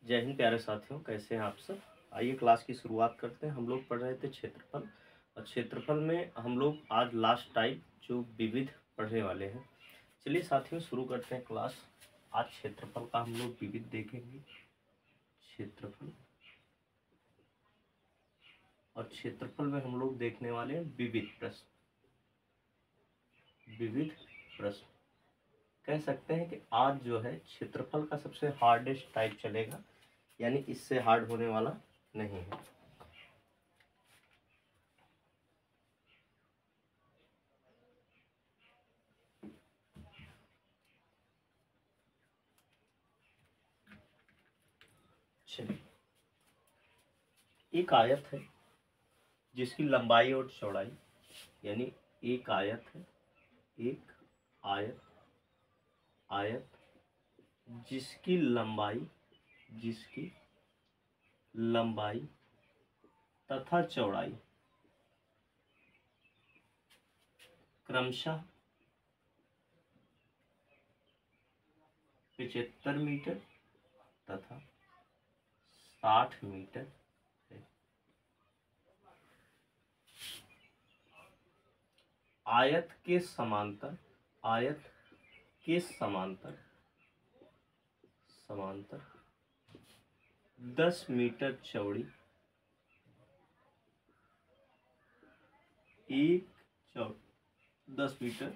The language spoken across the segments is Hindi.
जय हिंद प्यारे साथियों, कैसे हैं आप सब। आइए क्लास की शुरुआत करते हैं। हम लोग पढ़ रहे थे क्षेत्रफल, और क्षेत्रफल में हम लोग आज लास्ट टाइप जो विविध पढ़ने वाले हैं। चलिए साथियों शुरू करते हैं क्लास। आज क्षेत्रफल का हम लोग विविध देखेंगे। क्षेत्रफल, और क्षेत्रफल में हम लोग देखने वाले हैं विविध प्रश्न। विविध प्रश्न कह सकते हैं कि आज जो है क्षेत्रफल का सबसे हार्डेस्ट टाइप चलेगा, यानी इससे हार्ड होने वाला नहीं है। चलिए, एक आयत है जिसकी लंबाई और चौड़ाई, यानी एक आयत है, एक आयत आयत जिसकी लंबाई तथा चौड़ाई क्रमशः 75 मीटर तथा 60 मीटर है। आयत के समांतर 10 मीटर चौड़ी एक 10 मीटर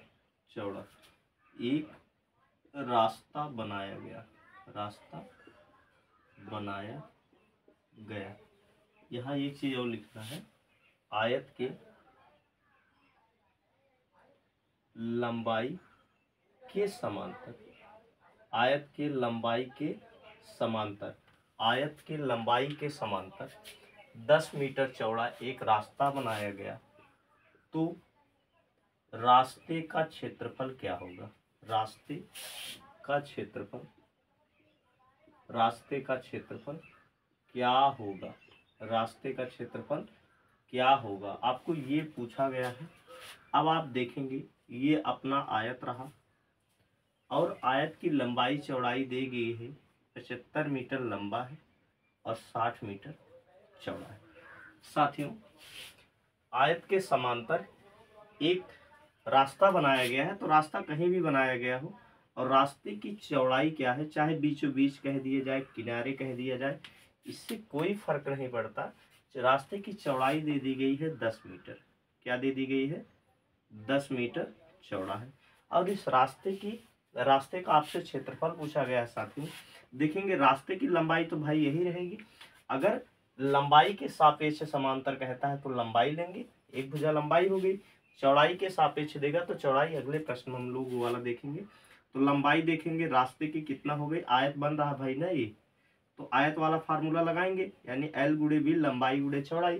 चौड़ा एक रास्ता बनाया गया। यहाँ एक चीज और लिखना है, आयत के लंबाई के समांतर, आयत के लंबाई के समांतर 10 मीटर चौड़ा एक रास्ता बनाया गया। तो रास्ते का क्षेत्रफल क्या होगा? रास्ते का क्षेत्रफल क्या होगा? आपको ये पूछा गया है। अब आप देखेंगे, ये अपना आयत रहा और आयत की लंबाई चौड़ाई दी गई है। 75 मीटर लंबा है और 60 मीटर चौड़ा है। साथियों, आयत के समांतर एक रास्ता बनाया गया है। तो रास्ता कहीं भी बनाया गया हो और रास्ते की चौड़ाई क्या है, चाहे बीचों बीच कह दिया जाए, किनारे कह दिया जाए, इससे कोई फर्क नहीं पड़ता। रास्ते की चौड़ाई दे दी गई है 10 मीटर। क्या दे दी गई है? 10 मीटर चौड़ा है। और इस रास्ते का आपसे क्षेत्रफल पूछा गया है। साथियों देखेंगे, रास्ते की लंबाई तो भाई यही रहेगी। अगर लंबाई के सापेक्ष समांतर कहता है तो लंबाई लेंगे, एक भुजा लंबाई हो गई। चौड़ाई के सापेक्ष देगा तो चौड़ाई, अगले प्रश्न में हम लोग वो वाला देखेंगे। तो लंबाई देखेंगे रास्ते की कितना हो गई, आयत बन रहा भाई ना ये, तो आयत वाला फार्मूला लगाएंगे, यानी L गुणे बी, लंबाई गुणे चौड़ाई।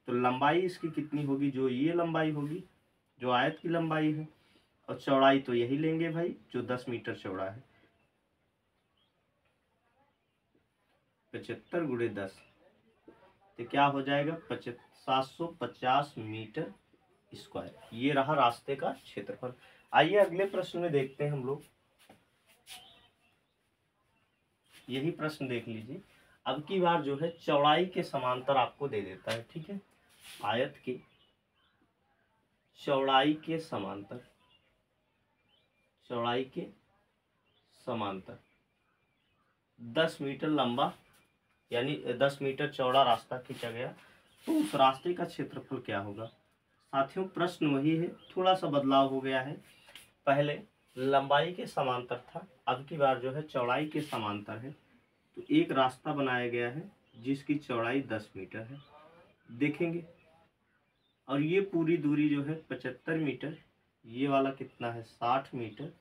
तो लंबाई इसकी कितनी होगी? जो ये लंबाई होगी, जो आयत की लंबाई है, और चौड़ाई तो यही लेंगे भाई जो 10 मीटर चौड़ा है। 75 गुणे 10 तो क्या हो जाएगा? 750 मीटर स्क्वायर। ये रहा रास्ते का क्षेत्रफल। आइए अगले प्रश्न में देखते हैं हम लोग। यही प्रश्न देख लीजिए। अब की बार जो है चौड़ाई के समांतर आपको दे देता है, ठीक है। आयत की चौड़ाई के समांतर 10 मीटर लंबा, यानी 10 मीटर चौड़ा रास्ता खींचा गया। तो उस रास्ते का क्षेत्रफल क्या होगा? साथियों प्रश्न वही है, थोड़ा सा बदलाव हो गया है। पहले लंबाई के समांतर था, अब की बार जो है चौड़ाई के समांतर है। तो एक रास्ता बनाया गया है जिसकी चौड़ाई 10 मीटर है। देखेंगे, और ये पूरी दूरी जो है 75 मीटर, ये वाला कितना है? 60 मीटर।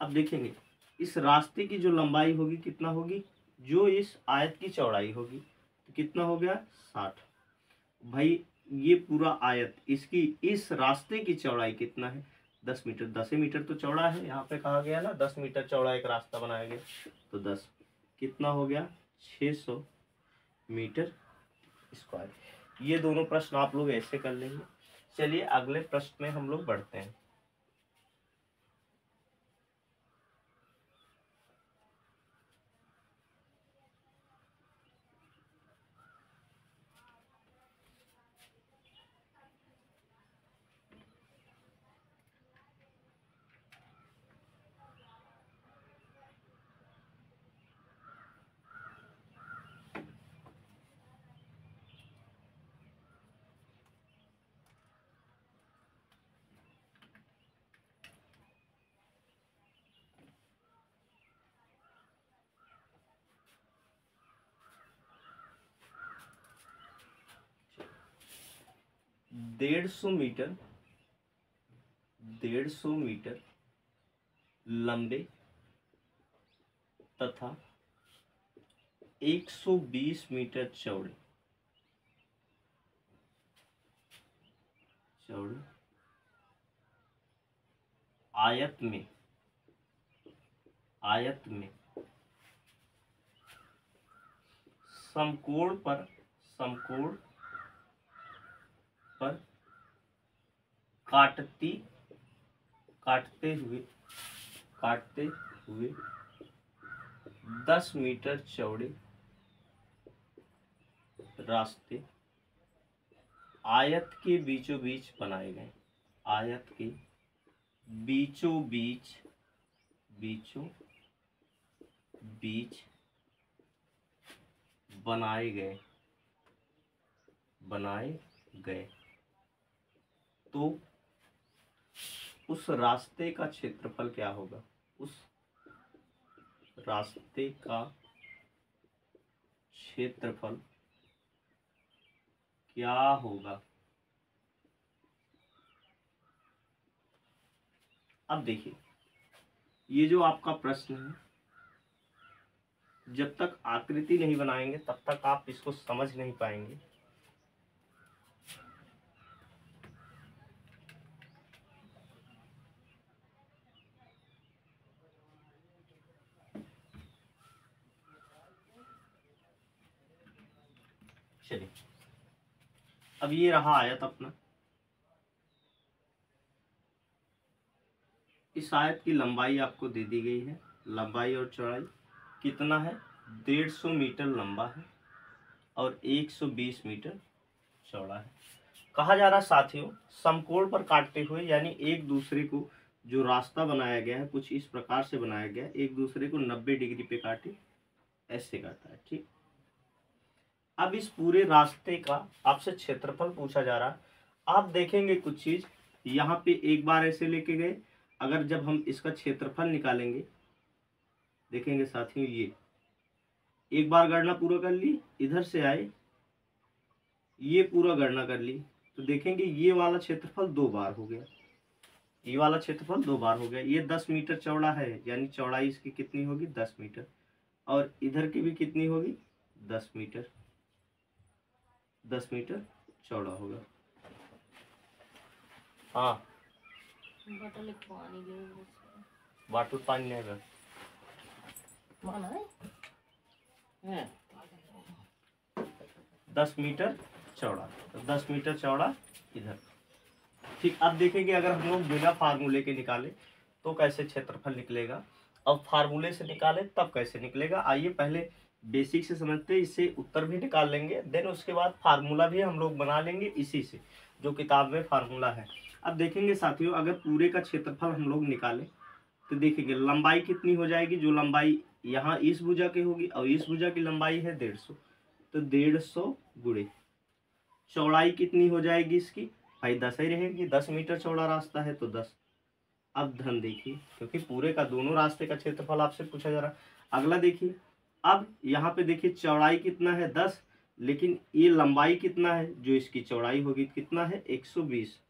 अब देखेंगे इस रास्ते की जो लंबाई होगी कितना होगी? जो इस आयत की चौड़ाई होगी, तो कितना हो गया? 60। भाई ये पूरा आयत, इसकी इस रास्ते की चौड़ाई कितना है? 10 मीटर। 10 मीटर तो चौड़ा है, यहाँ पे कहा गया ना 10 मीटर चौड़ा एक रास्ता बनाया गया। तो 10 कितना हो गया? 600 मीटर स्क्वायर। ये दोनों प्रश्न आप लोग ऐसे कर लेंगे। चलिए अगले प्रश्न में हम लोग बढ़ते हैं। 150 मीटर लंबे तथा 120 मीटर चौड़े आयत में समकोण पर काटते हुए 10 मीटर चौड़े रास्ते आयत के बीचों बीच बनाए गए। आयत के बीचों बीच बनाए गए तो उस रास्ते का क्षेत्रफल क्या होगा? उस रास्ते का क्षेत्रफल क्या होगा? अब देखिए, ये जो आपका प्रश्न है, जब तक आकृति नहीं बनाएंगे तब तक आप इसको समझ नहीं पाएंगे। चलिए, अब ये रहा आयत अपना। इस आयत की लंबाई आपको दे दी गई है। लंबाई और चौड़ाई कितना है? 150 मीटर लंबा है और 120 मीटर चौड़ा है। कहा जा रहा साथियों, समकोण पर काटते हुए, यानी एक दूसरे को जो रास्ता बनाया गया है कुछ इस प्रकार से बनाया गया है, एक दूसरे को 90 डिग्री पे काटे, ऐसे काटा है। ठीक, अब इस पूरे रास्ते का आपसे क्षेत्रफल पूछा जा रहा है। आप देखेंगे कुछ चीज यहाँ पे एक बार ऐसे लेके गए, अगर जब हम इसका क्षेत्रफल निकालेंगे, देखेंगे साथियों, ये एक बार गणना पूरा कर ली, इधर से आए, ये पूरा गणना कर ली, तो देखेंगे ये वाला क्षेत्रफल 2 बार हो गया। ये वाला क्षेत्रफल 2 बार हो गया। ये 10 मीटर चौड़ा है, यानी चौड़ाई इसकी कितनी होगी? 10 मीटर। और इधर की भी कितनी होगी? 10 मीटर। 10 मीटर चौड़ा होगा। हाँ, बाटल पानी नहीं है। 10 मीटर चौड़ा, तो 10 मीटर चौड़ा इधर। ठीक, अब देखेंगे अगर हम लोग बिना फार्मूले के निकाले तो कैसे क्षेत्रफल निकलेगा, और फार्मूले से निकाले तब कैसे निकलेगा। आइए पहले बेसिक से समझते हैं, इससे उत्तर भी निकाल लेंगे, देन उसके बाद फार्मूला भी हम लोग बना लेंगे इसी से, जो किताब में फार्मूला है। अब देखेंगे साथियों, अगर पूरे का क्षेत्रफल हम लोग निकालें तो देखेंगे लंबाई कितनी हो जाएगी। जो लंबाई यहाँ इस भुजा की होगी और इस भुजा की लंबाई है 150, तो 150 गुणे चौड़ाई कितनी हो जाएगी इसकी? भाई 10 ही रहेगी, 10 मीटर चौड़ा रास्ता है तो 10। अब ध्यान देखिए, क्योंकि पूरे का दोनों रास्ते का क्षेत्रफल आपसे पूछा जा रहा है। अगला देखिए, अब यहाँ पे देखिए चौड़ाई कितना है? 10, लेकिन ये लंबाई कितना है? जो इसकी चौड़ाई होगी कितना है? 120,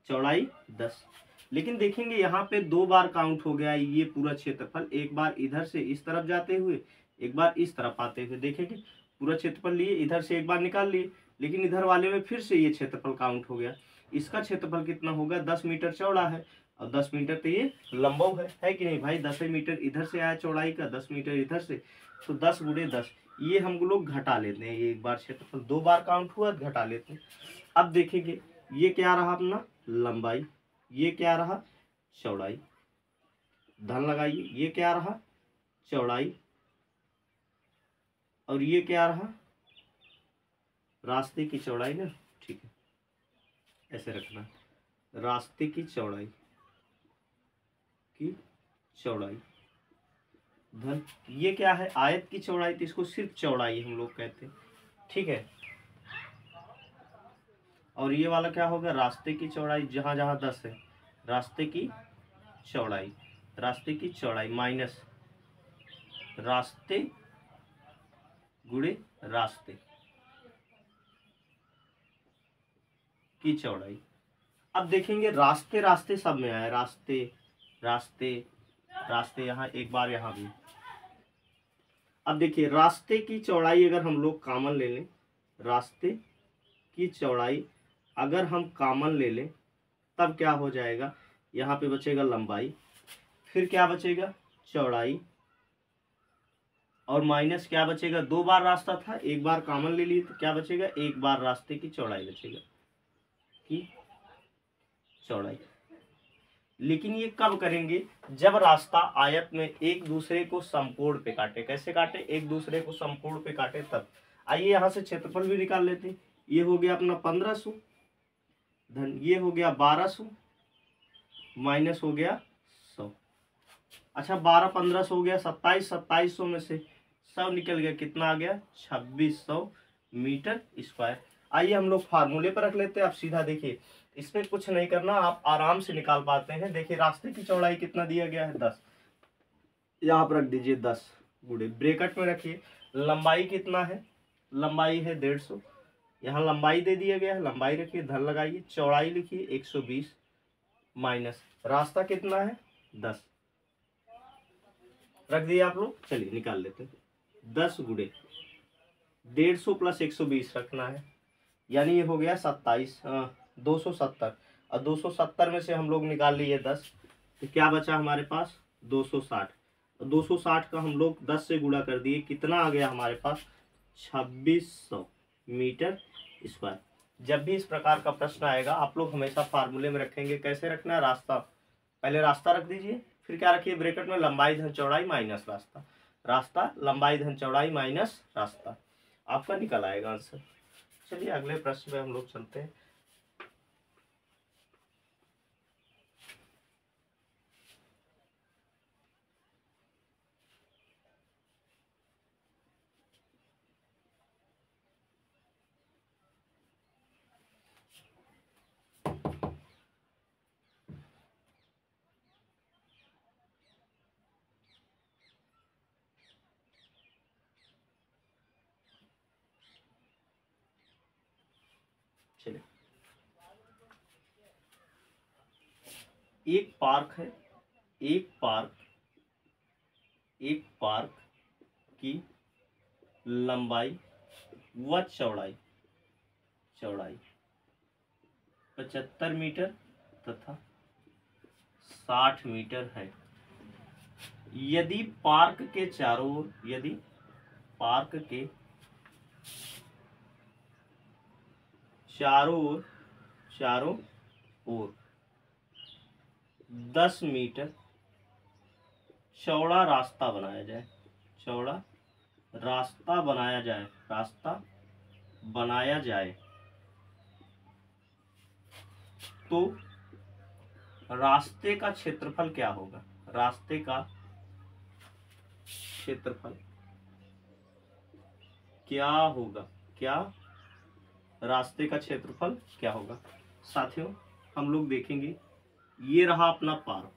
चौड़ाई 10। लेकिन देखेंगे यहाँ पे 2 बार काउंट हो गया ये पूरा क्षेत्रफल, एक बार इधर से इस तरफ जाते हुए, एक बार इस तरफ आते हुए। देखेंगे पूरा क्षेत्रफल लिए, इधर से एक बार निकाल लिए, लेकिन इधर वाले में फिर से ये क्षेत्रफल काउंट हो गया। इसका क्षेत्रफल कितना होगा? 10 मीटर चौड़ा है और 10 मीटर तो ये लंबा है कि नहीं भाई? 10 मीटर इधर से आया चौड़ाई का, 10 मीटर इधर से, तो 10 गुणे 10। ये हम लोग घटा लेते हैं, ये एक बार क्षेत्रफल 2 बार काउंट हुआ, घटा लेते हैं। अब देखेंगे ये क्या रहा अपना? लंबाई। ये क्या रहा? चौड़ाई। ध्यान लगाइए, ये क्या रहा? चौड़ाई। और ये क्या रहा? रास्ते की चौड़ाई ना। ठीक है, ऐसे रखना, रास्ते की चौड़ाई धन। ये क्या है? आयत की चौड़ाई, तो इसको सिर्फ चौड़ाई हम लोग कहते हैं। ठीक है, और ये वाला क्या होगा? रास्ते की चौड़ाई, जहां जहां 10 है, रास्ते की चौड़ाई माइनस रास्ते गुणे रास्ते की चौड़ाई। अब देखेंगे रास्ते रास्ते सब में आए, रास्ते रास्ते रास्ते, यहाँ एक बार यहाँ भी। अब देखिए रास्ते की चौड़ाई अगर हम लोग कॉमन ले लें, रास्ते की चौड़ाई अगर हम कॉमन ले लें तब क्या हो जाएगा, यहाँ पे बचेगा लंबाई, फिर क्या बचेगा चौड़ाई, और माइनस क्या बचेगा, 2 बार रास्ता था, एक बार कॉमन ले लिए तो क्या बचेगा, एक बार रास्ते की चौड़ाई बचेगा, की चौड़ाई। लेकिन ये कब करेंगे, जब रास्ता आयत में एक दूसरे को समकोण पे काटे। कैसे काटे, एक दूसरे को समकोण पे काटे तब। आइए यहाँ से क्षेत्रफल भी निकाल लेते हैं। ये हो गया अपना 1500 धन ये हो गया 1200 माइनस हो गया 100। अच्छा 12 1500 हो गया 27, 2700 में से 100 निकल गया, कितना आ गया 2600 मीटर स्क्वायर। आइए हम लोग फार्मूले पर रख लेते हैं। आप सीधा देखिए, इसमें कुछ नहीं करना, आप आराम से निकाल पाते हैं। देखिए रास्ते की चौड़ाई कितना दिया गया है 10, यहाँ पर रख दीजिए 10 गुणे ब्रैकेट में रखिए। लंबाई कितना है, लंबाई है 150, यहाँ लंबाई दे दिया गया है, लंबाई रखिए, धन लगाइए, चौड़ाई लिखिए 120 माइनस रास्ता कितना है 10 रख दिए आप लोग। चलिए निकाल लेते हैं। 10 गुणे 150 प्लस 120 रखना है, यानी ये हो गया 270। और 270 में से हम लोग निकाल लिए 10, तो क्या बचा हमारे पास 260। 260 का हम लोग 10 से गुणा कर दिए, कितना आ गया हमारे पास 2600 मीटर स्क्वायर। जब भी इस प्रकार का प्रश्न आएगा आप लोग हमेशा फार्मूले में रखेंगे। कैसे रखना है, रास्ता पहले रास्ता रख दीजिए, फिर क्या रखिए ब्रैकेट में लंबाई धन चौड़ाई माइनस रास्ता, रास्ता लंबाई धन चौड़ाई माइनस रास्ता, आपका निकल आएगा आंसर। चलिए अगले प्रश्न में हम लोग चलते हैं। चलिए एक पार्क है, एक पार्क की लंबाई व चौड़ाई 75 मीटर तथा 60 मीटर है। यदि पार्क के चारों ओर, यदि पार्क के चारों ओर 10 मीटर चौड़ा रास्ता बनाया जाए, चौड़ा रास्ता बनाया जाए, तो रास्ते का क्षेत्रफल क्या होगा, रास्ते का क्षेत्रफल क्या होगा, क्या रास्ते का क्षेत्रफल क्या होगा। साथियों हम लोग देखेंगे, ये रहा अपना पार्क,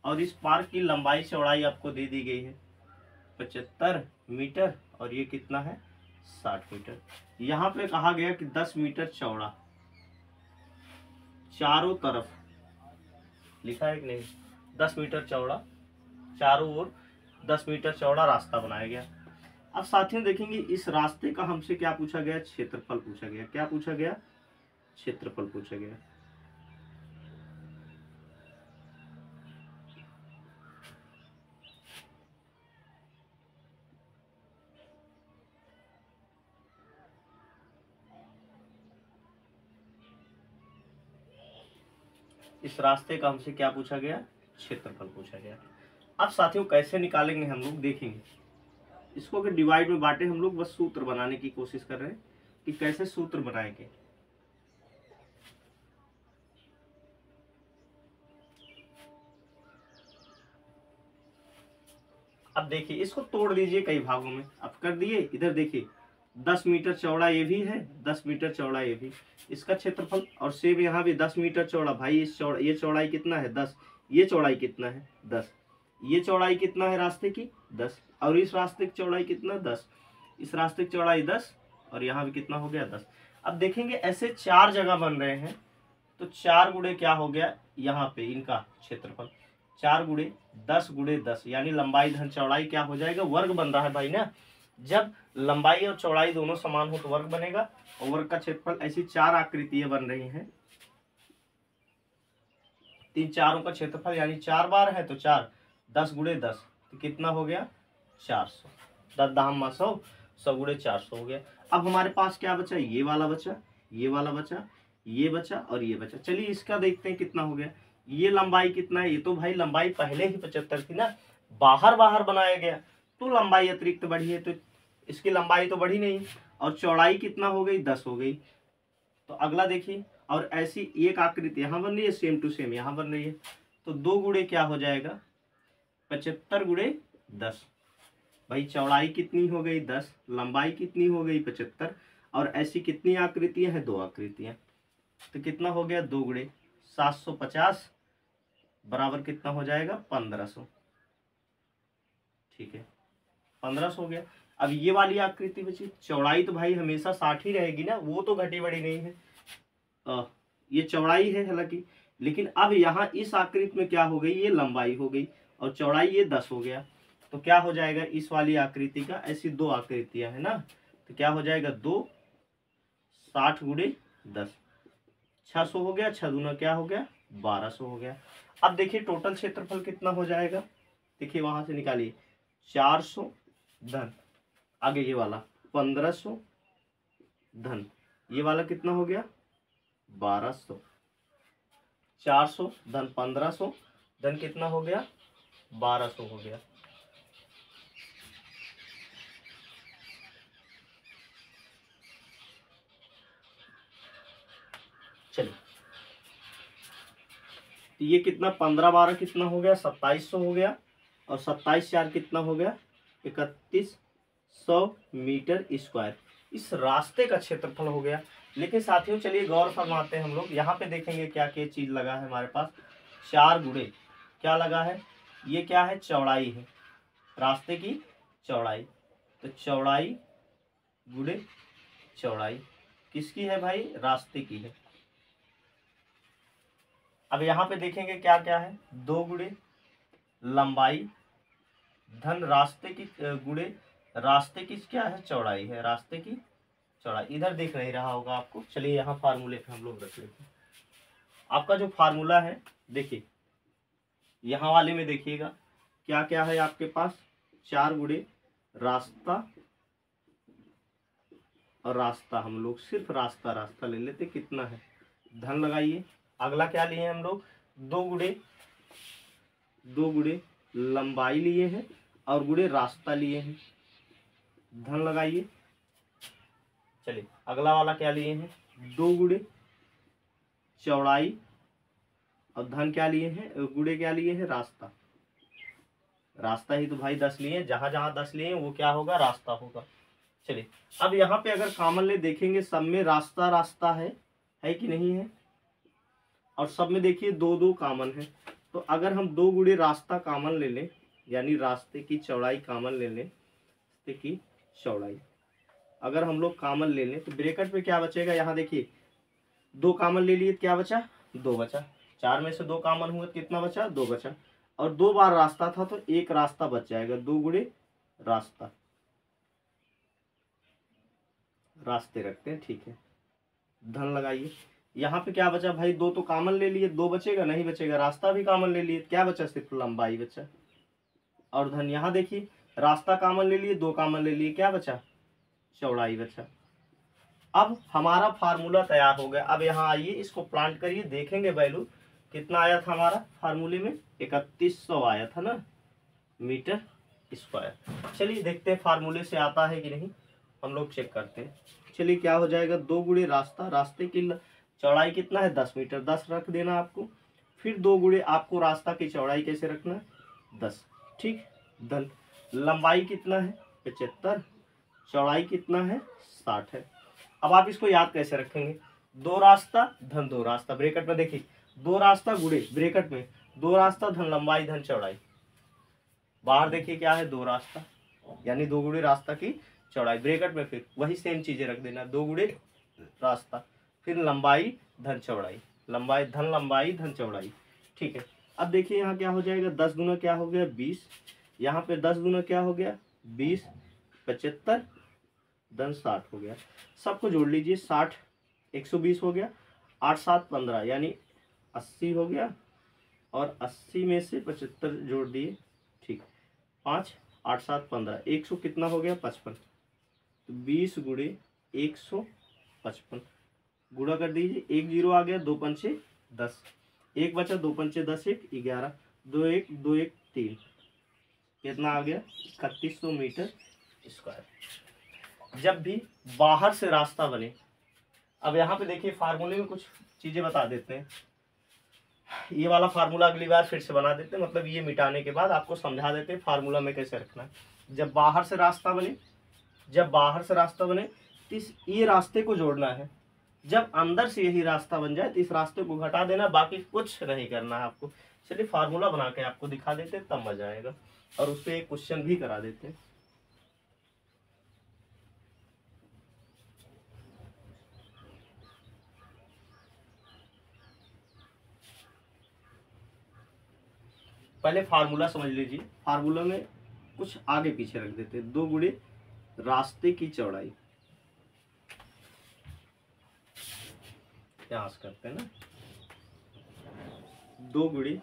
और इस पार्क की लंबाई चौड़ाई आपको दे दी गई है 75 मीटर, और ये कितना है 60 मीटर। यहाँ पे कहा गया कि 10 मीटर चौड़ा, चारों तरफ लिखा है कि नहीं, 10 मीटर चौड़ा, चारों ओर 10 मीटर चौड़ा रास्ता बनाया गया। अब साथियों देखेंगे इस रास्ते का हमसे क्या पूछा गया, क्षेत्रफल पूछा गया। क्या पूछा गया, क्षेत्रफल पूछा गया। इस रास्ते का हमसे क्या पूछा गया, क्षेत्रफल पूछा गया। अब साथियों कैसे निकालेंगे हम लोग देखेंगे। इसको अगर डिवाइड में बांटे हम लोग, बस सूत्र बनाने की कोशिश कर रहे हैं कि कैसे सूत्र बनाएंगे। अब देखिए इसको तोड़ दीजिए कई भागों में, अब कर दिए। इधर देखिए 10 मीटर चौड़ा ये भी है, 10 मीटर चौड़ा ये भी, इसका क्षेत्रफल, और सेम यहाँ भी 10 मीटर चौड़ा। भाई इस ये चौड़ाई कितना है 10, ये चौड़ाई कितना है 10, ये चौड़ाई कितना है रास्ते की 10, और इस रास्ते की चौड़ाई कितना 10, इस रास्ते की चौड़ाई 10, और यहाँ भी कितना हो गया 10। अब देखेंगे ऐसे 4 जगह बन रहे हैं, तो 4 गुणे क्या हो गया यहाँ पे इनका क्षेत्रफल, 4 गुणे 10 गुणे 10 यानी लंबाई धन चौड़ाई क्या हो जाएगा, वर्ग बन रहा है भाई ना। जब लंबाई और चौड़ाई दोनों समान हो तो वर्ग बनेगा, और वर्ग का क्षेत्रफल। ऐसी 4 आकृतियां बन रही हैं, 3 चारों का क्षेत्रफल यानी 4 बार है तो 4, 10 गुणे 10 तो कितना हो गया 400, 10 दाम 100, 100 गुणे 400 हो गया। अब हमारे पास क्या बचा, ये वाला बचा, ये वाला बचा, ये बचा और ये बचा। चलिए इसका देखते हैं कितना हो गया। ये लंबाई कितना है, ये तो भाई लंबाई पहले ही 75 थी ना, बाहर बाहर बनाया गया तो लंबाई अतिरिक्त बढ़ी है, तो इसकी लंबाई तो बढ़ी नहीं, और चौड़ाई कितना हो गई 10 हो गई। तो अगला देखिए, और ऐसी एक आकृति यहाँ बन रही है, सेम टू सेम यहाँ बन रही है, तो 2 गुणे क्या हो जाएगा 75 गुणे 10। भाई चौड़ाई कितनी हो गई 10, लंबाई कितनी हो गई 75, और ऐसी कितनी आकृतियां हैं, 2 आकृतियां, तो कितना हो गया 2 गुणे 750 बराबर कितना हो जाएगा 1500। ठीक है 1500 हो गया। अब ये वाली आकृति बची, चौड़ाई तो भाई हमेशा 60 ही रहेगी ना, वो तो घटी बढ़ी नहीं है, ये चौड़ाई है हालांकि, लेकिन अब यहाँ इस आकृति में क्या हो गई, ये लंबाई हो गई और चौड़ाई ये 10 हो गया, तो क्या हो जाएगा इस वाली आकृति का, ऐसी 2 आकृतियां है ना, तो क्या हो जाएगा 2 60 गुणे 10 600 हो गया, 6 दूना क्या हो गया 1200 हो गया। अब देखिए टोटल क्षेत्रफल कितना हो जाएगा, देखिए वहां से निकालिए 400 धन आगे ये वाला 1500 धन ये वाला कितना हो गया 1200, 400 धन 1500 धन कितना हो गया 1200 हो गया। चलिए तो ये कितना 15 12 कितना हो गया 2700 हो गया, और 27 4 कितना हो गया 3100 मीटर स्क्वायर, इस रास्ते का क्षेत्रफल हो गया। लेकिन साथियों चलिए गौर फरमाते हैं हम लोग, यहाँ पे देखेंगे क्या क्या चीज लगा है हमारे पास, 4 गुणे क्या लगा है, ये क्या है चौड़ाई है, रास्ते की चौड़ाई, तो चौड़ाई गुणे चौड़ाई किसकी है भाई, रास्ते की है। अब यहाँ पे देखेंगे क्या क्या है, 2 गुणे लंबाई धन रास्ते की गुणे रास्ते की क्या है चौड़ाई है, रास्ते की चौड़ाई, इधर देख नहीं रहा होगा आपको, चलिए यहाँ फार्मूले पे हम लोग रख लेते हैं। आपका जो फार्मूला है देखिए यहाँ वाले में देखिएगा क्या क्या है आपके पास, 4 गुणे रास्ता, और रास्ता हम लोग सिर्फ रास्ता रास्ता ले लेते, कितना है धन लगाइए। अगला क्या लिए हम लोग 2 गुणे लंबाई लिए हैं और गुणे रास्ता लिए हैं, धन लगाइए। चलिए अगला वाला क्या लिए हैं 2 गुणे चौड़ाई और धन क्या लिए हैं गुणे क्या लिए हैं रास्ता, रास्ता ही तो भाई 10 लिए हैं, जहां जहां 10 लिए हैं वो क्या होगा रास्ता होगा। चलिए अब यहाँ पे अगर कॉमन ले देखेंगे, सब में रास्ता रास्ता है कि नहीं है, और सब में देखिए 2 2 कॉमन है, तो अगर हम 2 गुणे रास्ता कॉमन ले लें यानी रास्ते की चौड़ाई कॉमन ले लें, रास्ते की चौड़ाई अगर हम लोग कॉमन ले लें तो ब्रैकेट में क्या बचेगा, यहाँ देखिए 2 कॉमन ले लिए क्या बचा 2 बचा, 4 में से 2 कॉमन हुआ तो कितना बचा 2 बचा, और 2 बार रास्ता था तो 1 रास्ता बच जाएगा, 2 गुणे रास्ता, रास्ते रखते हैं ठीक है, धन लगाइए। यहाँ पे क्या बचा भाई 2 तो कॉमन ले लिए, 2 बचेगा नहीं बचेगा, रास्ता भी कॉमन ले लिए, क्या बचा सिर्फ लंबाई बचा, और धन यहाँ देखिए रास्ता कॉमन ले लिए 2 कॉमन ले लिए, क्या बचा चौड़ाई बचा। अब हमारा फार्मूला तैयार हो गया। अब यहाँ आइए इसको प्लांट करिए, देखेंगे वैल्यू कितना आया था हमारा फार्मूले में 3100 आया था ना मीटर स्क्वायर। चलिए देखते हैं फार्मूले से आता है कि नहीं, हम लोग चेक करते हैं। चलिए क्या हो जाएगा 2 गुणे रास्ता, रास्ते की चौड़ाई कितना है 10 मीटर, 10 रख देना आपको, फिर 2 गुणे आपको रास्ता की चौड़ाई कैसे रखना है 10, ठीक, धन लंबाई कितना है 75, चौड़ाई कितना है 60 है। अब आप इसको याद कैसे रखेंगे, 2 रास्ता धन 2 रास्ता, ब्रैकेट में देखिए 2 रास्ता गुणे ब्रैकेट में 2 रास्ता धन लंबाई धन चौड़ाई, बाहर देखिए क्या है 2 रास्ता यानी 2 गुणे रास्ता की चौड़ाई, ब्रैकेट में फिर वही सेम चीजें रख देना, 2 गुणे रास्ता, फिर लंबाई धन चौड़ाई, लंबाई धन लंबाई धन चौड़ाई। ठीक है, अब देखिए यहाँ क्या हो जाएगा, 10 गुना क्या हो गया 20, यहाँ पे 10 गुना क्या हो गया 20, 75 धन 60 हो गया। सबको जोड़ लीजिए, 60 120 हो गया, 8 7 15 यानी 80 हो गया, और 80 में से 75 जोड़ दिए। ठीक, 5 8 7 15 100 कितना हो गया 55, तो 20 गुणे 155 गुणा कर दीजिए, 1 जीरो आ गया, 2 पंचे 10, 1 बचा, 2 पंचे 10 1 11, 2 1 2 1 3, कितना आ गया 3100 मीटर स्क्वायर। जब भी बाहर से रास्ता बने, अब यहाँ पे देखिए फार्मूले में कुछ चीजें बता देते हैं, ये वाला फार्मूला अगली बार फिर से बना देते हैं, मतलब ये मिटाने के बाद आपको समझा देते हैं फार्मूला में कैसे रखना है। जब बाहर से रास्ता बने, जब बाहर से रास्ता बने तो ये रास्ते को जोड़ना है, जब अंदर से यही रास्ता बन जाए तो इस रास्ते को घटा देना, बाकी कुछ नहीं करना है आपको। चलिए फार्मूला बना के आपको दिखा देते हैं, तब मजा आएगा, और उस पर एक क्वेश्चन भी करा देते हैं। पहले फार्मूला समझ लीजिए, फार्मूला में कुछ आगे पीछे रख देते हैं। 2 गुणे रास्ते की चौड़ाई, क्या करते हैं ना, 2 गुणे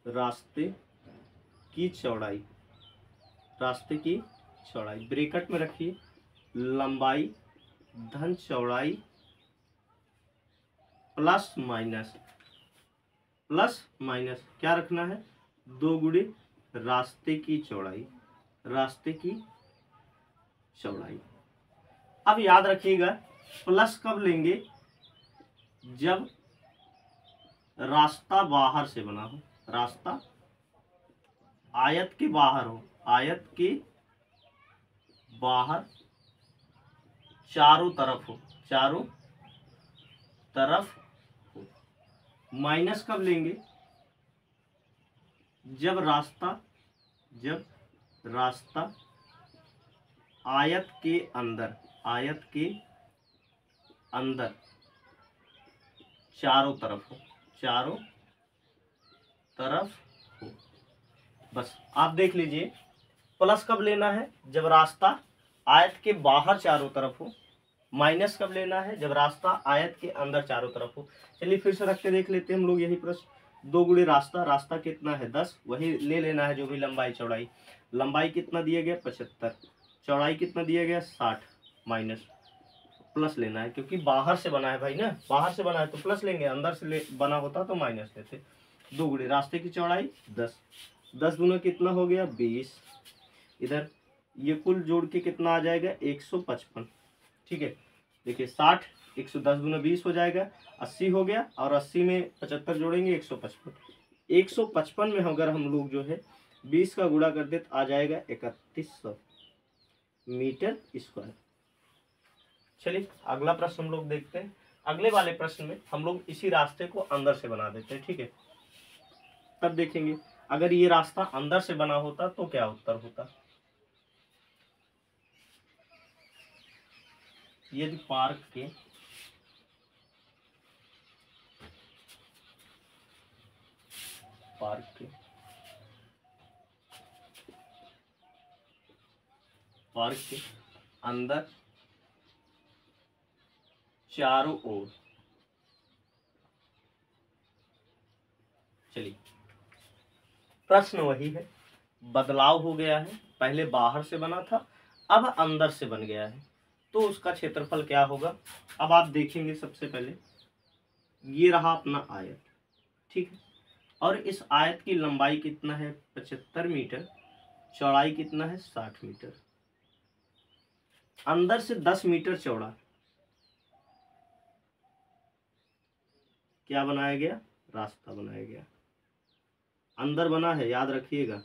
रास्ते की चौड़ाई, रास्ते की चौड़ाई ब्रैकेट में रखिए, लंबाई धन चौड़ाई प्लस माइनस, प्लस माइनस क्या रखना है, 2 गुणे रास्ते की चौड़ाई, रास्ते की चौड़ाई। अब याद रखिएगा, प्लस कब लेंगे, जब रास्ता बाहर से बना हो, रास्ता आयत के बाहर हो, आयत के बाहर चारों तरफ हो, चारों तरफ हो। माइनस कब लेंगे, जब रास्ता आयत के अंदर, आयत के अंदर चारों तरफ हो, चारों तरफ हो। बस आप देख लीजिए, प्लस कब लेना है, जब रास्ता आयत के बाहर चारों तरफ हो, माइनस कब लेना है, जब रास्ता आयत के अंदर चारों तरफ हो। चलिए फिर से रख के देख लेते हैं हम लोग यही प्रश्न। 2 गुणे रास्ता, रास्ता कितना है 10, वही ले लेना है जो भी लंबाई चौड़ाई। लंबाई कितना दिया गया 75, चौड़ाई कितना दिया गया 60, माइनस प्लस लेना है, क्योंकि बाहर से बना है भाई ना, बाहर से बना है तो प्लस लेंगे, अंदर से बना होता तो माइनस लेते। 2 गुणे रास्ते की चौड़ाई 10, 10 गुना कितना हो गया 20, इधर ये कुल जोड़ के कितना आ जाएगा 155। ठीक है, देखिए 60 110 गुना 20 हो जाएगा, 80 हो गया, और 80 में 75 जोड़ेंगे 155। 155 में अगर हम लोग जो है 20 का गुणा कर दे तो आ जाएगा 3100 मीटर स्क्वायर। चलिए अगला प्रश्न हम लोग देखते हैं। अगले वाले प्रश्न में हम लोग इसी रास्ते को अंदर से बना देते हैं। ठीक है, तब देखेंगे अगर ये रास्ता अंदर से बना होता तो क्या उत्तर होता। यदि पार्क के अंदर चारों ओर, चलिए प्रश्न वही है, बदलाव हो गया है, पहले बाहर से बना था अब अंदर से बन गया है, तो उसका क्षेत्रफल क्या होगा। अब आप देखेंगे सबसे पहले ये रहा अपना आयत, ठीक है, और इस आयत की लंबाई कितना है 75 मीटर, चौड़ाई कितना है 60 मीटर, अंदर से 10 मीटर चौड़ा क्या बनाया गया, रास्ता बनाया गया, अंदर बना है, याद रखिएगा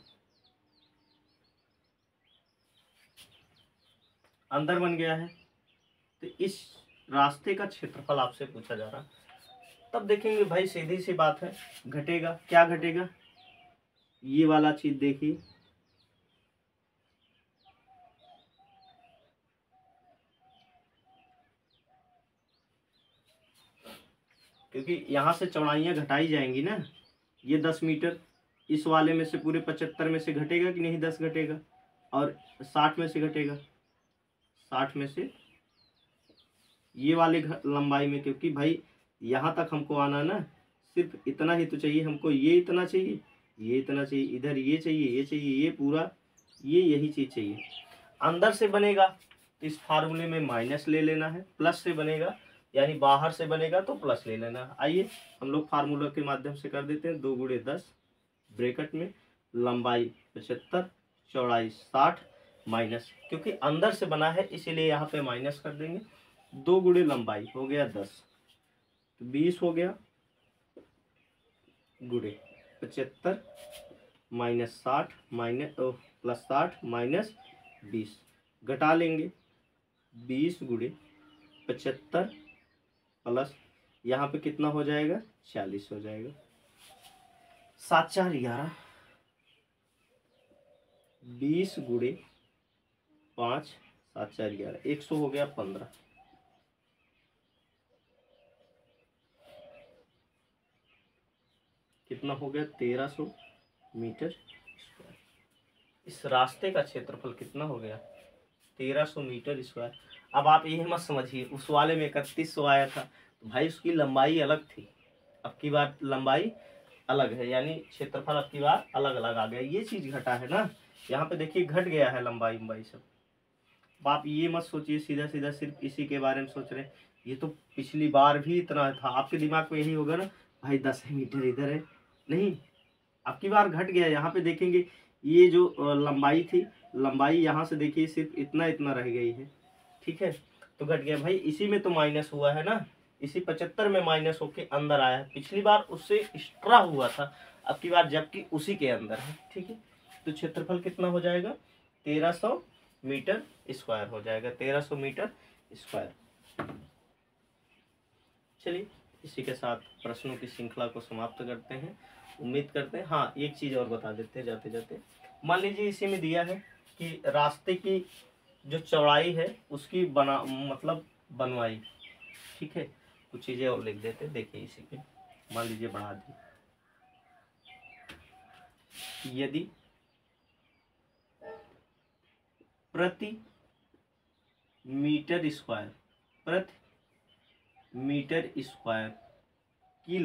अंदर बन गया है। तो इस रास्ते का क्षेत्रफल आपसे पूछा जा रहा, तब देखेंगे भाई सीधी सी बात है, घटेगा, क्या घटेगा, ये वाला चीज देखिए, क्योंकि यहाँ से चौड़ाइयाँ घटाई जाएंगी ना। ये 10 मीटर इस वाले में से पूरे 75 में से घटेगा कि नहीं, 10 घटेगा, और 60 में से घटेगा, 60 में से ये वाले लंबाई में, क्योंकि भाई यहाँ तक हमको आना ना, सिर्फ इतना ही तो चाहिए हमको, ये इतना चाहिए, ये इतना चाहिए, इधर ये चाहिए, ये चाहिए, ये पूरा, ये यही चीज़ चाहिए। अंदर से बनेगा तो इस फार्मूले में माइनस ले लेना है, प्लस से बनेगा यानी बाहर से बनेगा तो प्लस ले लेना है। आइए हम लोग फार्मूला के माध्यम से कर देते हैं। 2 × 10 ब्रैकेट में लंबाई 75, चौड़ाई 60 माइनस, क्योंकि अंदर से बना है इसीलिए यहाँ पे माइनस कर देंगे। 2 × लंबाई हो गया 10, तो 20 हो गया, गुणे 75 माइनस 60 माइनस प्लस 60 माइनस 20, घटा लेंगे 20 × 75 प्लस यहाँ पे कितना हो जाएगा, 40 हो जाएगा। 7 4 11, 20 × 5 7 4 11, 100 हो गया 15। कितना हो गया, 1300 मीटर स्क्वायर। इस रास्ते का क्षेत्रफल कितना हो गया, 1300 मीटर स्क्वायर। अब आप यही मत समझिए उस वाले में 3100 आया था तो भाई उसकी लंबाई अलग थी, अब की बार लंबाई अलग है, यानी क्षेत्रफल अब की बार अलग अलग आ गया। ये चीज़ घटा है ना, यहाँ पे देखिए घट गया है लंबाई सब। अब आप ये मत सोचिए सीधा सीधा सिर्फ इसी के बारे में सोच रहे हैं, ये तो पिछली बार भी इतना था। आपके दिमाग में यही होगा ना भाई 10 मीटर इधर है, नहीं, अब की बार घट गया। यहाँ पे देखेंगे ये जो लंबाई थी, लंबाई यहाँ से देखिए सिर्फ इतना इतना रह गई है, ठीक है, तो घट गया भाई। इसी में तो माइनस हुआ है ना, इसी 75 में माइनस होके अंदर आया है। पिछली बार उससे एक्स्ट्रा हुआ था, अब की बार जबकि उसी के अंदर है, ठीक है। तो क्षेत्रफल कितना हो जाएगा, 1300 मीटर स्क्वायर हो जाएगा, 1300 मीटर स्क्वायर। चलिए इसी के साथ प्रश्नों की श्रृंखला को समाप्त करते हैं। उम्मीद करते हैं, हाँ एक चीज़ और बता देते हैं जाते जाते। मान लीजिए इसी में दिया है कि रास्ते की जो चौड़ाई है उसकी बनवाई, ठीक है। कुछ चीज़ें और लिख देते हैं, देखिए इसी पे मान लीजिए बढ़ा दी। यदि प्रति मीटर स्क्वायर की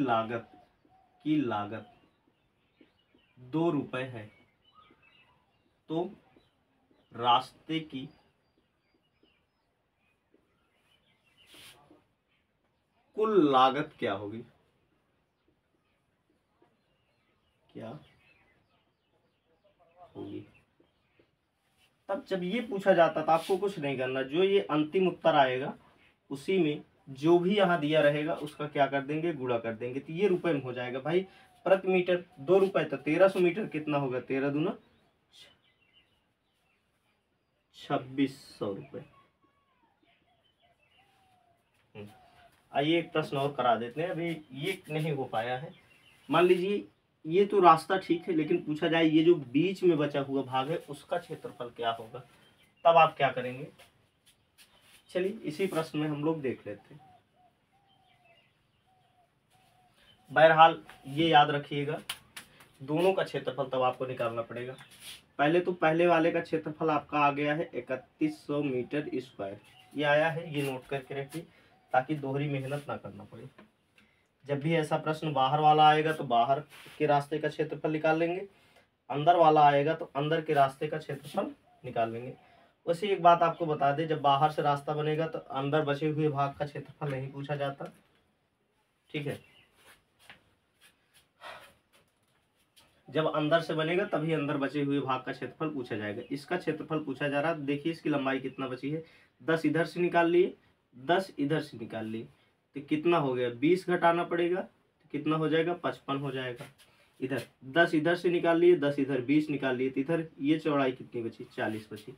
लागत 2 रुपये है, तो रास्ते की कुल लागत क्या होगी, क्या होगी। तब जब ये पूछा जाता था आपको कुछ नहीं करना, जो ये अंतिम उत्तर आएगा उसी में जो भी यहाँ दिया रहेगा उसका क्या कर देंगे, गुणा कर देंगे, तो ये रुपए में हो जाएगा भाई। प्रति मीटर 2 रुपए, तो 1300 मीटर कितना होगा, 13 दूना 2600 रुपये। आइए एक प्रश्न और करा देते हैं, अभी ये नहीं हो पाया है। मान लीजिए ये तो रास्ता ठीक है, लेकिन पूछा जाए ये जो बीच में बचा हुआ भाग है उसका क्षेत्रफल क्या होगा, तब आप क्या करेंगे। चलिए इसी प्रश्न में हम लोग देख लेते हैं। बहरहाल ये याद रखिएगा, दोनों का क्षेत्रफल तब आपको निकालना पड़ेगा। पहले तो पहले वाले का क्षेत्रफल आपका आ गया है 3100 मीटर स्क्वायर, ये आया है, ये नोट करके रखिए ताकि दोहरी मेहनत ना करना पड़े। जब भी ऐसा प्रश्न बाहर वाला आएगा तो बाहर के रास्ते का क्षेत्रफल निकाल लेंगे, अंदर वाला आएगा तो अंदर के रास्ते का क्षेत्रफल निकाल लेंगे। वैसे एक बात आपको बता दें, जब बाहर से रास्ता बनेगा तो अंदर बचे हुए भाग का क्षेत्रफल नहीं पूछा जाता, ठीक है। जब अंदर से बनेगा तभी अंदर बचे हुए भाग का क्षेत्रफल पूछा जाएगा। इसका क्षेत्रफल पूछा जा रहा है, देखिए इसकी लंबाई कितना बची है, 10 इधर से निकाल लिए, 10 इधर से निकाल लिए, तो कितना हो गया, 20 घटाना पड़ेगा, तो कितना हो जाएगा, 55 हो जाएगा। इधर 10 इधर से निकाल लिए, 10 इधर 20 निकाल लिए, तो इधर ये चौड़ाई कितनी बची, 40 बची,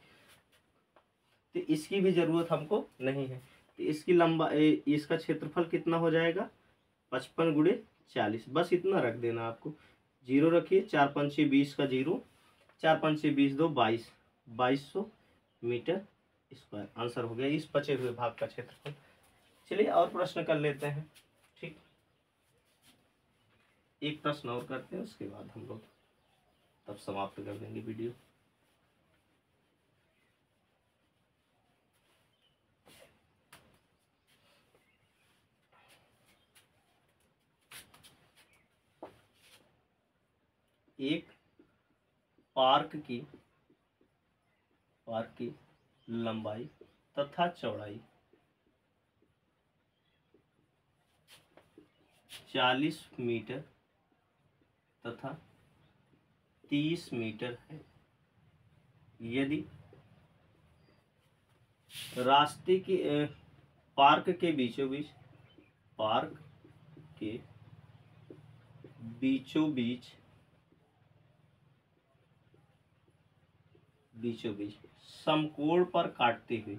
तो इसकी भी जरूरत हमको नहीं है। तो इसकी लंबाई, इसका क्षेत्रफल कितना हो जाएगा, 55 × 40, बस इतना रख देना आपको, 0 रखिए, 4 5 20 का 0, 4 5 20 2 22, 2200 मीटर स्क्वायर आंसर हो गया इस बचे हुए भाग का क्षेत्रफल। चलिए और प्रश्न कर लेते हैं, ठीक। एक प्रश्न और करते हैं, उसके बाद हम लोग तब समाप्त कर देंगे वीडियो। एक पार्क की लंबाई तथा चौड़ाई 40 मीटर तथा 30 मीटर है। यदि रास्ते के पार्क के बीचों बीच समकोण पर काटते हुए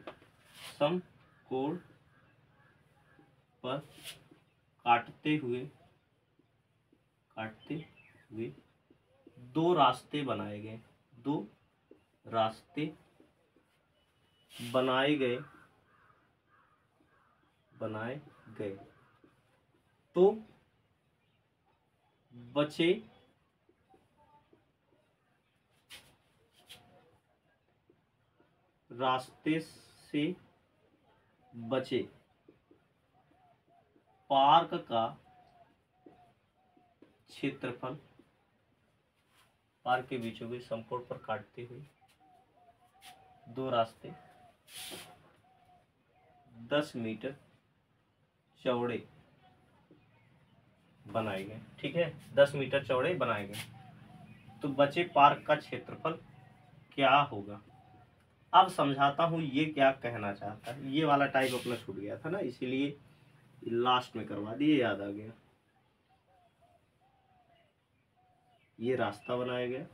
दो रास्ते बनाए गए तो बचे रास्ते से बचे पार्क का क्षेत्रफल, पार्क के बीचों बीच समकोण पर काटते हुए दो रास्ते 10 मीटर चौड़े बनाए गए। ठीक है, 10 मीटर चौड़े बनाए गए तो बचे पार्क का क्षेत्रफल क्या होगा। अब समझाता हूँ ये क्या कहना चाहता है। ये वाला टाइप अपना छूट गया था ना, इसीलिए लास्ट में करवा दिए, याद आ गया। ये रास्ता बनाया गया,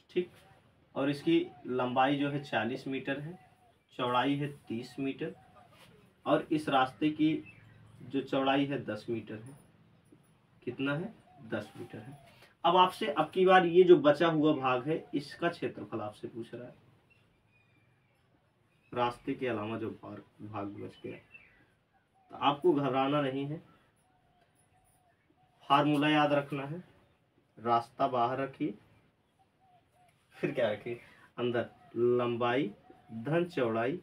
ठीक, और इसकी लंबाई जो है 40 मीटर है, चौड़ाई है 30 मीटर, और इस रास्ते की जो चौड़ाई है 10 मीटर है। कितना है? 10 मीटर है। अब आपसे अब की बार ये जो बचा हुआ भाग है इसका क्षेत्रफल आपसे पूछ रहा है, रास्ते के अलावा जो भाग बच गया। तो आपको घबराना नहीं है, फार्मूला याद रखना है। रास्ता बाहर रखिए, फिर क्या रखिए अंदर, लंबाई धन चौड़ाई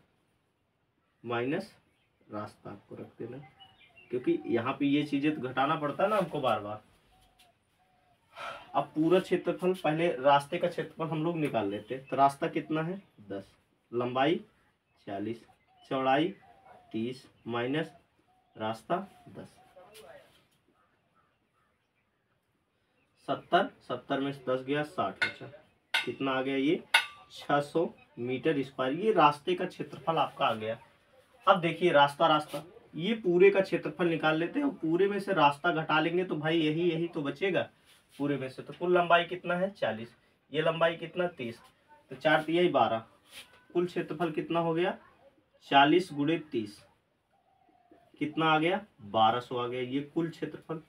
माइनस रास्ता आपको रख देना, क्योंकि यहाँ पे ये चीजें तो घटाना पड़ता है ना हमको बार बार। अब पूरा क्षेत्रफल, पहले रास्ते का क्षेत्रफल हम लोग निकाल लेते हैं। तो रास्ता कितना है? 10, लंबाई 40, चौड़ाई 30 माइनस रास्ता 10, 70 में से 10 गया 60 बचा। कितना आ गया? ये 600 मीटर स्क्वायर। ये रास्ते का क्षेत्रफल आपका आ गया। अब देखिए रास्ता ये पूरे का क्षेत्रफल निकाल लेते हैं और पूरे में से रास्ता घटा लेंगे तो भाई यही तो बचेगा पूरे में से। तो कुल लंबाई कितना है? 40, ये लंबाई कितना? 30, तो 4 तिया 12, कुल क्षेत्रफल कितना हो गया? 40 गुणे 30 कितना आ गया? 1200 आ गया। ये कुल क्षेत्रफल,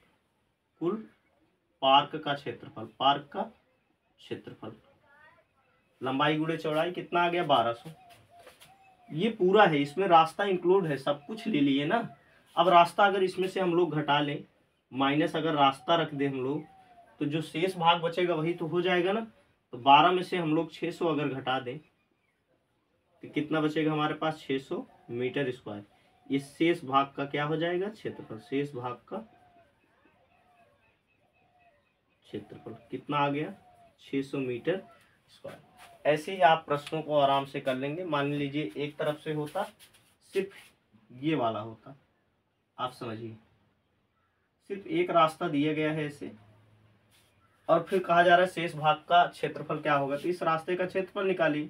कुल पार्क का क्षेत्रफल, लंबाई गुणे चौड़ाई कितना आ गया? 1200। ये पूरा है, इसमें रास्ता इंक्लूड है, सब कुछ ले लिए ना। अब रास्ता अगर इसमें से हम लोग घटा लें, माइनस अगर रास्ता रख दें हम लोग, तो जो शेष भाग बचेगा वही तो हो जाएगा ना। तो 12 में से हम लोग 600 अगर घटा दें तो कितना बचेगा हमारे पास? 600 मीटर स्क्वायर। इस शेष भाग का क्या हो जाएगा? क्षेत्रफल। शेष भाग का क्षेत्रफल कितना आ गया? 600 मीटर स्क्वायर। ऐसे ही आप प्रश्नों को आराम से कर लेंगे। मान लीजिए एक तरफ से होता, सिर्फ ये वाला होता, आप समझिए सिर्फ एक रास्ता दिया गया है ऐसे, और फिर कहा जा रहा है शेष भाग का क्षेत्रफल क्या होगा। तो इस रास्ते का क्षेत्रफल निकालिए,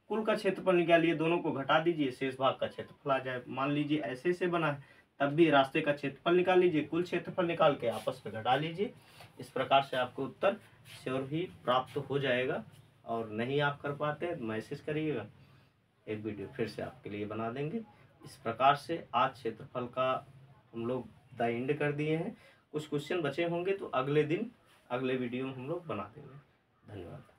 कुल का क्षेत्रफल निकालिए, दोनों को घटा दीजिए, शेष भाग का क्षेत्रफल आ जाए। मान लीजिए ऐसे से बना है, तब भी रास्ते का क्षेत्रफल निकाल लीजिए, कुल क्षेत्रफल निकाल के आपस में घटा लीजिए। इस प्रकार से आपको उत्तर श्योर ही प्राप्त हो जाएगा। और नहीं आप कर पाते हैं मैसेज करिएगा, एक वीडियो फिर से आपके लिए बना देंगे। इस प्रकार से आज क्षेत्रफल का हम लोग द एंड कर दिए हैं। कुछ क्वेश्चन बचे होंगे तो अगले दिन अगले वीडियो में हम लोग बना देंगे। धन्यवाद।